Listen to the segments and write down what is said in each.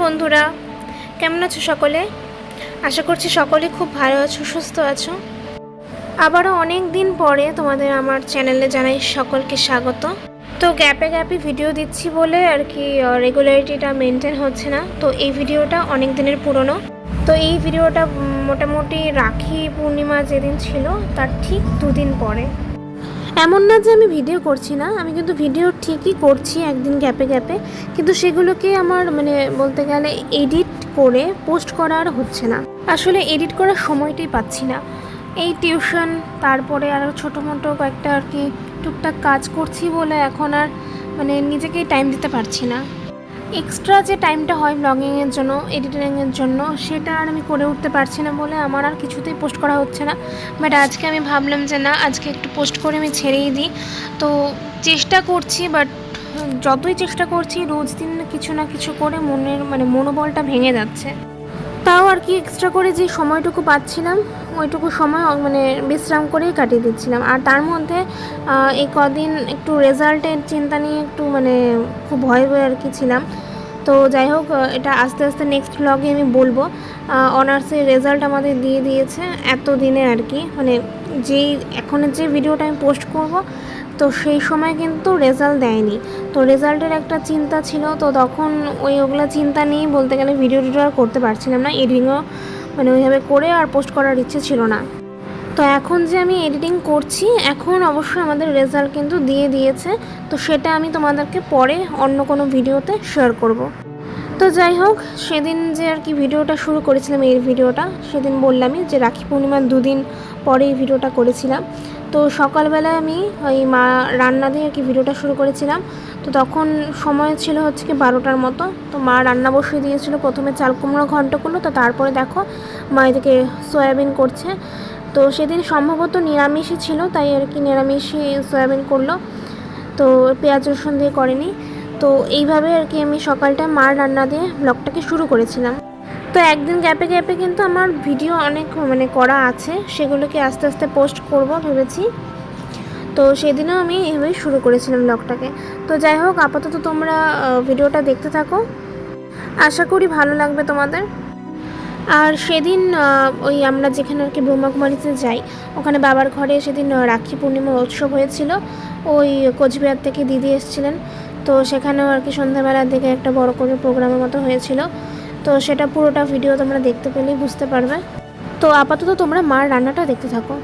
বন্ধুরা, কেমন আছো সকলে? আশা করছি সকলে খুব ভালো আছো, সুস্থ আছো। আবারও অনেক দিন পরে তোমাদের আমার চ্যানেলে জানাই সকলকে স্বাগত। তো গ্যাপে গ্যাপে ভিডিও দিচ্ছি বলে আর কি রেগুলারিটিটা মেনটেন হচ্ছে না। তো এই ভিডিওটা অনেক দিনের পুরনো। তো এই ভিডিওটা মোটামুটি রাখি পূর্ণিমা যেদিন ছিল তার ঠিক 2 দিন পরে। এমন না যে আমি ভিডিও করছি না, আমি কিন্তু ভিডিও ঠিকই করছি একদিন গ্যাপে গ্যাপে, কিন্তু সেগুলোকে আমার বলতে গেলে এডিট করে পোস্ট করা আর হচ্ছে না। আসলে এডিট করার সময়টাই পাচ্ছি না। এই টিউশন, তারপরে আরও ছোটো মোটো কয়েকটা আর কি টুকটাক কাজ করছি বলে এখন আর নিজেকেই টাইম দিতে পারছি না। এক্সট্রা যে টাইমটা হয় ব্লগিংয়ের জন্য, এডিটিংয়ের জন্য, সেটা আর আমি করে উঠতে পারছি না বলে আমার আর কিছুতেই পোস্ট করা হচ্ছে না। বাট আজকে আমি ভাবলাম যে না, আজকে একটু পোস্ট করে আমি ছেড়েই দিই। তো চেষ্টা করছি, বাট যতই চেষ্টা করছি রোজ দিন কিছু না কিছু করে মনের মনোবলটা ভেঙে যাচ্ছে। তাও আর কি এক্সট্রা করে যে সময়টুকু পাচ্ছিলাম ওইটুকু সময় বিশ্রাম করেই কাটিয়ে দিচ্ছিলাম। আর তার মধ্যে এই কদিন একটু রেজাল্টের চিন্তা নিয়ে একটু খুব ভয়ে আর কি ছিলাম। তো যাই হোক, এটা আস্তে আস্তে নেক্সট ব্লগে আমি বলবো। অনার্সের রেজাল্ট আমাদের দিয়ে দিয়েছে এত দিনে আর কি, যেই এখনের যে ভিডিওটা আমি পোস্ট করব, তো সেই সময় কিন্তু রেজাল্ট দেয়নি। তো রেজাল্টের একটা চিন্তা ছিল, তো তখন ওগুলো চিন্তা নিয়েই বলতে গেলে ভিডিও আর করতে পারছিলাম না। এডিটিংও ওইভাবে করে আর পোস্ট করার ইচ্ছে ছিল না। তো এখন যে আমি এডিটিং করছি, এখন অবশ্যই আমাদের রেজাল্ট কিন্তু দিয়ে দিয়েছে। তো সেটা আমি তোমাদেরকে পরে অন্য কোনো ভিডিওতে শেয়ার করব। তো যাই হোক, সেদিন যে আর কি ভিডিওটা শুরু করেছিলাম, এই ভিডিওটা সেদিন বললামই যে রাখি পূর্ণিমার 2 দিন পরে এই ভিডিওটা করেছিলাম। তো সকালবেলায় আমি ওই মা রান্না দিয়ে আর কি ভিডিওটা শুরু করেছিলাম। তো তখন সময় ছিল হচ্ছে কি 12টার মতো। তো মা রান্না বসিয়ে দিয়েছিল, প্রথমে চাল কুমড়ো ঘন্ট করলো, তো তারপরে দেখো মা এদিকে সয়াবিন করছে। তো সেদিন সম্ভবত নিরামিষই ছিল, তাই আর কি নিরামিষই সয়াবিন করলো, তো পেঁয়াজ রসুন দিয়ে করেনি। তো এইভাবে আর কি আমি সকালটা মার রান্না দিয়ে ব্লগটাকে শুরু করেছিলাম। তো একদিন গ্যাপে গ্যাপে কিন্তু আমার ভিডিও অনেক করা আছে, সেগুলোকে আস্তে আস্তে পোস্ট করব ভেবেছি। তো সেদিনও আমি এইভাবেই শুরু করেছিলাম ব্লগটাকে। তো যাই হোক, আপাতত তোমরা ভিডিওটা দেখতে থাকো, আশা করি ভালো লাগবে তোমাদের। আর সেদিন ওই আমরা যেখানে আর কি ব্রহ্মকুমারীতে যাই, ওখানে বাবার ঘরে সেদিন রাখি পূর্ণিমা উৎসব হয়েছিল। ওই কোচবিহার থেকে দিদি এসেছিলেন। তো সেখানেও আর কি সন্ধ্যাবেলার দিকে একটা বড় করে প্রোগ্রামের মতো হয়েছিল। তো সেটা পুরোটা ভিডিও তোমরা দেখতে পেলেই বুঝতে পারবে। তো আপাতত তোমরা মার রান্নাটা দেখতে থাকো।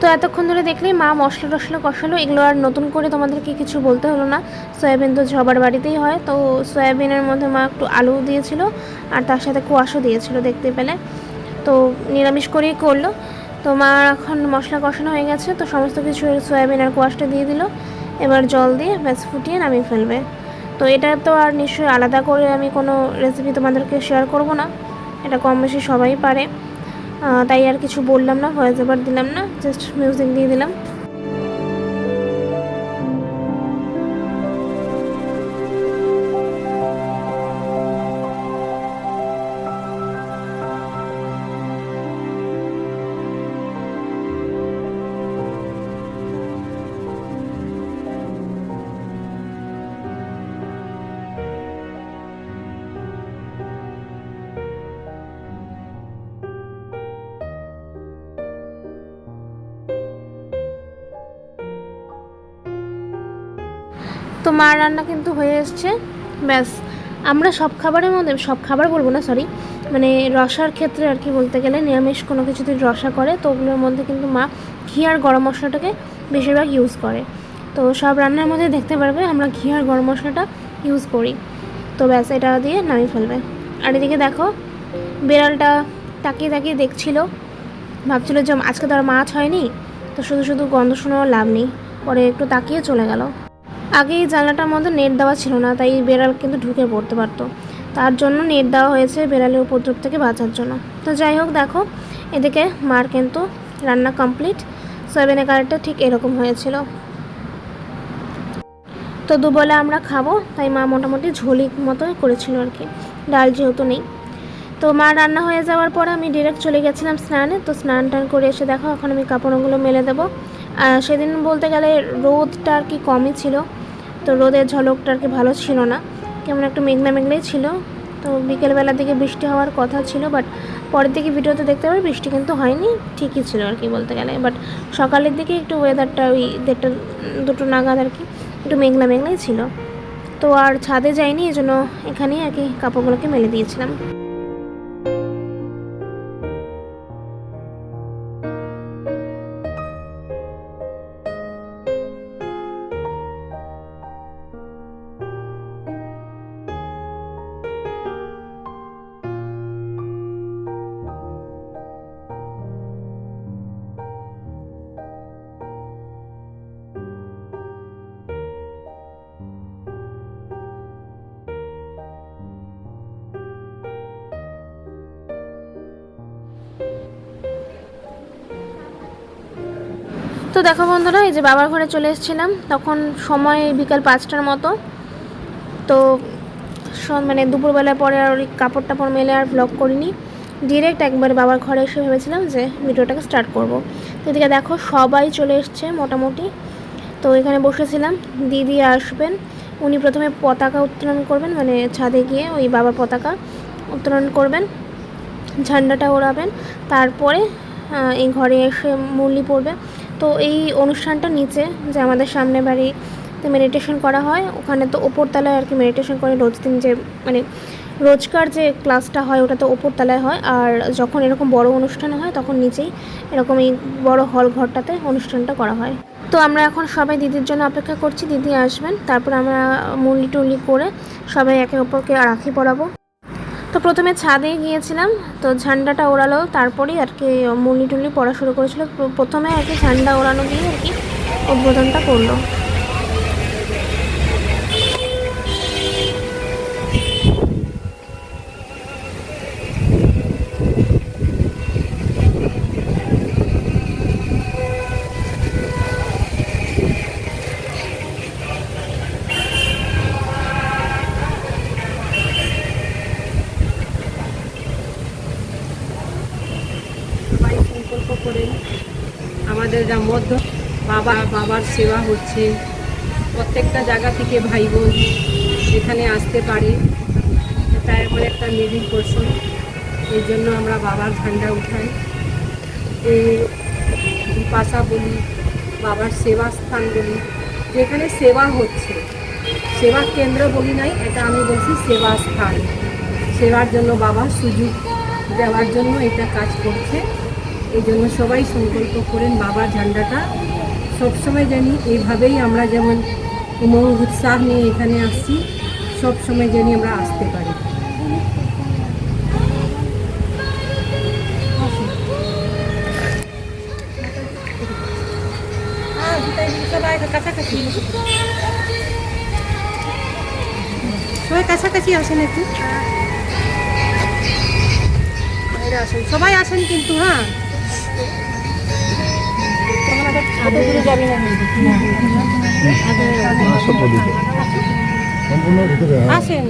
তো এতক্ষণ ধরে দেখলেই মা মশলা টশলা কষালো, এগুলো আর নতুন করে তোমাদেরকে কিছু বলতে হলো না। সয়াবিন তো সবার বাড়িতেই হয়। তো সয়াবিনের মধ্যে মা একটু আলু দিয়েছিল আর তার সাথে কোয়াশও দিয়েছিল দেখতে পেলে। তো নিরামিষ করেই করলো। তো মা এখন মশলা কষানো হয়ে গেছে, তো সমস্ত কিছু সয়াবিন আর কোয়াশটা দিয়ে দিল। এবার জল দিয়ে ব্যাস ফুটিয়ে নামিয়ে ফেলবে। তো এটা তো আর নিশ্চয়ই আলাদা করে আমি কোনো রেসিপি তোমাদেরকে শেয়ার করব না, এটা কম বেশি সবাই পারে। তাই আর কিছু বললাম না, ভয়েস ওভার দিলাম না, জাস্ট মিউজিক দিয়ে দিলাম। তো মার রান্না কিন্তু হয়ে এসছে। ব্যাস, আমরা সব খাবারের মধ্যে, সব খাবার বলবো না, সরি, মানে রসার ক্ষেত্রে আর কি বলতে গেলে, নিরামিষ কোনো কিছু যদি রসা করে তো ওগুলোর মধ্যে কিন্তু মা ঘি আর গরম মশলাটাকে বেশিরভাগ ইউজ করে। তো সব রান্নার মধ্যে দেখতে পারবে আমরা ঘি আর গরম মশলাটা ইউজ করি। তো ব্যাস, এটা দিয়ে নামিয়ে ফেলবে। আর এদিকে দেখো, বিড়ালটা তাকিয়ে তাকিয়ে দেখছিল, ভাবছিল যে আজকে তো আর মাছ হয়নি, তো শুধু শুধু গন্ধ শুনেও লাভ নেই, পরে একটু তাকিয়ে চলে গেল। আগে এই জানলাটার মধ্যে নেট দেওয়া ছিল না, তাই বেড়াল কিন্তু ঢুকে পড়তে পারতো, তার জন্য নেট দেওয়া হয়েছে বেড়ালের উপদ্রব থেকে বাঁচার জন্য। তো যাই হোক, দেখো এদিকে মার কিন্তু রান্না কমপ্লিট। সয়াবিনের কালারটা ঠিক এরকম হয়েছিল। তো দুবেলা আমরা খাবো, তাই মা মোটামুটি ঝোলি মতো করেছিল আর কি, ডাল যেহেতু নেই। তো মা রান্না হয়ে যাওয়ার পরে আমি ডিরেক্ট চলে গেছিলাম স্নানে। তো স্নান টান করে এসে দেখো এখন আমি কাপড়গুলো মেলে দেবো। সেদিন বলতে গেলে রোদটা আর কি কমই ছিল, তো রোদের ঝলকটা আর কি ভালো ছিল না, কেমন একটু মেঘলা মেঘলাই ছিল। তো বিকেলবেলার দিকে বৃষ্টি হওয়ার কথা ছিল, বাট পরের দিকে ভিডিওতে দেখতে পাবে বৃষ্টি কিন্তু হয়নি, ঠিকই ছিল আর কি বলতে গেলে। বাট সকালের দিকে একটু ওয়েদারটা ওই 1টা-2টো নাগাদ আর কি একটু মেঘলা মেঘলাই ছিল। তো আর ছাদে যাইনি, এই জন্য এখানেই আর কি কাপড়গুলোকে মেলে দিয়েছিলাম। তো দেখো বন্ধুরা, এই যে বাবার ঘরে চলে এসেছিলাম, তখন সময় বিকাল 5টার মতো। তো মানে দুপুরবেলার পরে আর ওই কাপড় টাপড় মেলে আর ব্লগ করিনি, ডিরেক্ট একবার বাবার ঘরে এসে ভেবেছিলাম যে ভিডিওটাকে স্টার্ট করব। তো এদিকে দেখো সবাই চলে এসছে মোটামুটি। তো এখানে বসেছিলাম, দিদি আসবেন, উনি প্রথমে পতাকা উত্তোলন করবেন, মানে ছাদে গিয়ে ওই বাবার পতাকা উত্তোলন করবেন, ঝান্ডাটা ওড়াবেন, তারপরে এই ঘরে এসে মুরলি পড়বে। তো এই অনুষ্ঠানটা নিচে, যে আমাদের সামনে বাড়িতে মেডিটেশন করা হয়, ওখানে তো ওপরতলায় আর কি মেডিটেশন করে রোজ দিন, যে মানে রোজকার যে ক্লাসটা হয় ওটা তো ওপরতলায় হয়, আর যখন এরকম বড় অনুষ্ঠান হয় তখন নিচেই এরকম এই বড় হল ঘরটাতে অনুষ্ঠানটা করা হয়। তো আমরা এখন সবাই দিদির জন্য অপেক্ষা করছি, দিদি আসবেন, তারপর আমরা মুরলি টুরলি করে সবাই একে অপরকে রাখি পরাবো। তো প্রথমে ছাদে গিয়েছিলাম, তো ঝান্ডাটা ওড়ালো, তারপরেই আর কি মুরলি টুরলি পড়া শুরু করেছিল। প্রথমে আর কি ঝান্ডা ওড়ানো দিয়ে আর কি উদ্বোধনটা করলো। করেন আমাদের যা মধ্য বাবার সেবা হচ্ছে, প্রত্যেকটা জায়গা থেকে ভাই বোন এখানে আসতে পারে, এটা এমন একটা মিডিল করছেন, এই জন্য আমরা বাবার ঝান্ডা উঠাই। এই পাশা বলি, বাবার সেবা স্থান বলি, যেখানে সেবা হচ্ছে, সেবা কেন্দ্র বলি নাই, এটা আমি বলছি সেবা স্থান, সেবার জন্য বাবা সুযোগ দেওয়ার জন্য এটা কাজ করছে। এই জন্য সবাই সংকল্প করেন বাবার ঝান্ডাটা সবসময় জানি এইভাবেই আমরা যেমন উমং উৎসাহ নিয়ে এখানে আসছি, সবসময় জানি আমরা আসতে পারি। সবাই কাছাকাছি, সবাই কাছাকাছি আসেন, একটু আসেন, সবাই আসেন কিন্তু। হ্যাঁ, আসেন,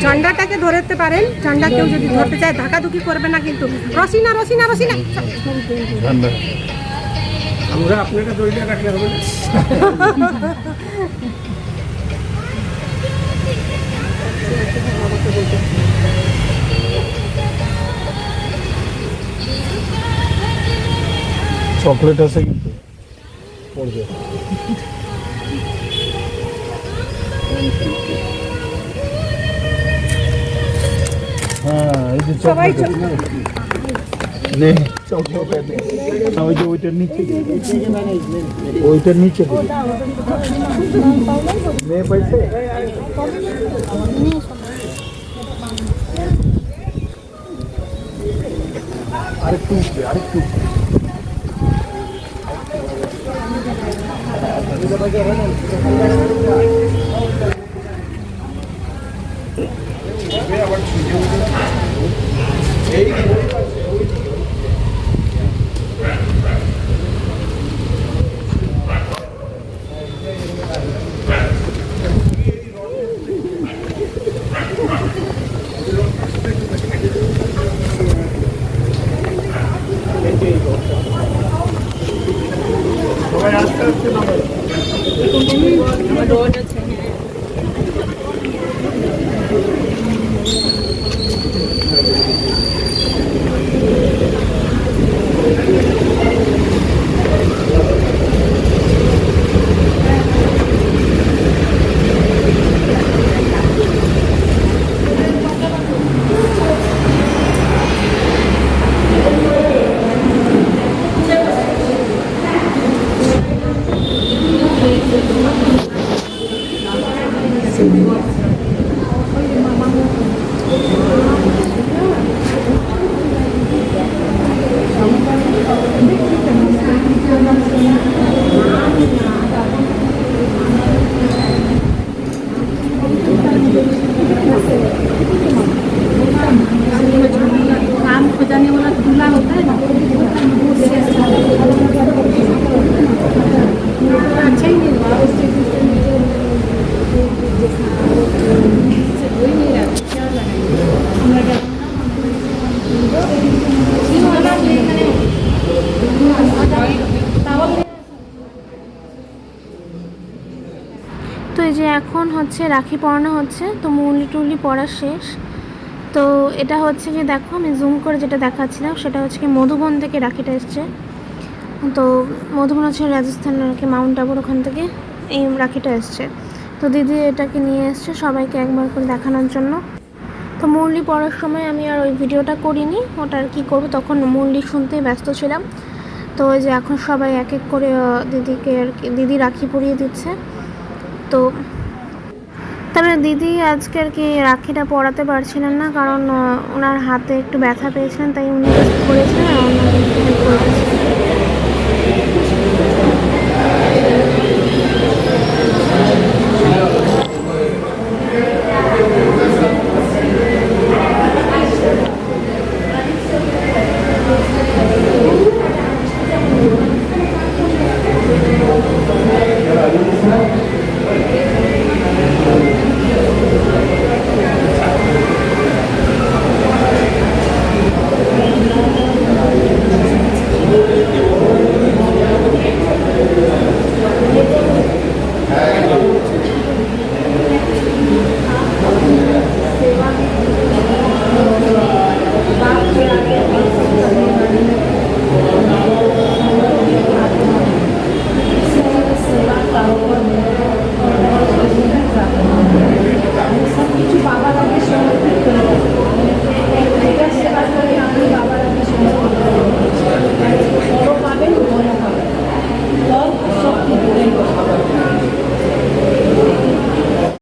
ঝান্ডাটাকে ধরতে পারেন, ঝান্ডা কেউ যদি ধরতে চায় ধাকাধুকি করবে না কিন্তু। রসিনা রসিনা রসিনা আমরা আপনাকে দড়িটা রাখলে হবে না। চকলেট আছে কিন্তু পড়বে। হ্যাঁ এই যে সবাই নে চকলেট নে ওই যে ওইটার নিচে ওইটার নিচে নে পয়সে আরেকটু আরেকটু সবাই আস্তে আস্তে নামাই রোড আছে। काम हो जाने वाला दूल्हा होता है ना, अच्छा ही नहीं हुआ उससे कोई नहीं रहा क्या তো এই যে এখন হচ্ছে রাখি পরানো হচ্ছে, তো মৌলি টুলি পরা শেষ। তো এটা হচ্ছে কি দেখো, আমি জুম করে যেটা দেখাচ্ছিলাম সেটা হচ্ছে কি মধুবন থেকে রাখিটা এসছে। তো মধুবন হচ্ছে রাজস্থানের আর কি, মাউন্ট আবুর ওখান থেকে এই রাখিটা এসছে। তো দিদি এটাকে নিয়ে এসছে সবাইকে একবার করে দেখানোর জন্য। তো মুরলি পড়ার সময় আমি আর ওই ভিডিওটা করিনি, ওটা আর কী করবো, তখন মুরলি শুনতেই ব্যস্ত ছিলাম। তো ওই যে এখন সবাই এক এক করে দিদিকে আর কি, দিদি রাখি পরিয়ে দিচ্ছে। তো তবে দিদি আজকে আর কি রাখিটা পরাতে পারছিলেন না, কারণ ওনার হাতে একটু ব্যথা পেয়েছিলেন, তাই উনি করেছিলেন আর ওনাকে হেল্প করেছিলেন।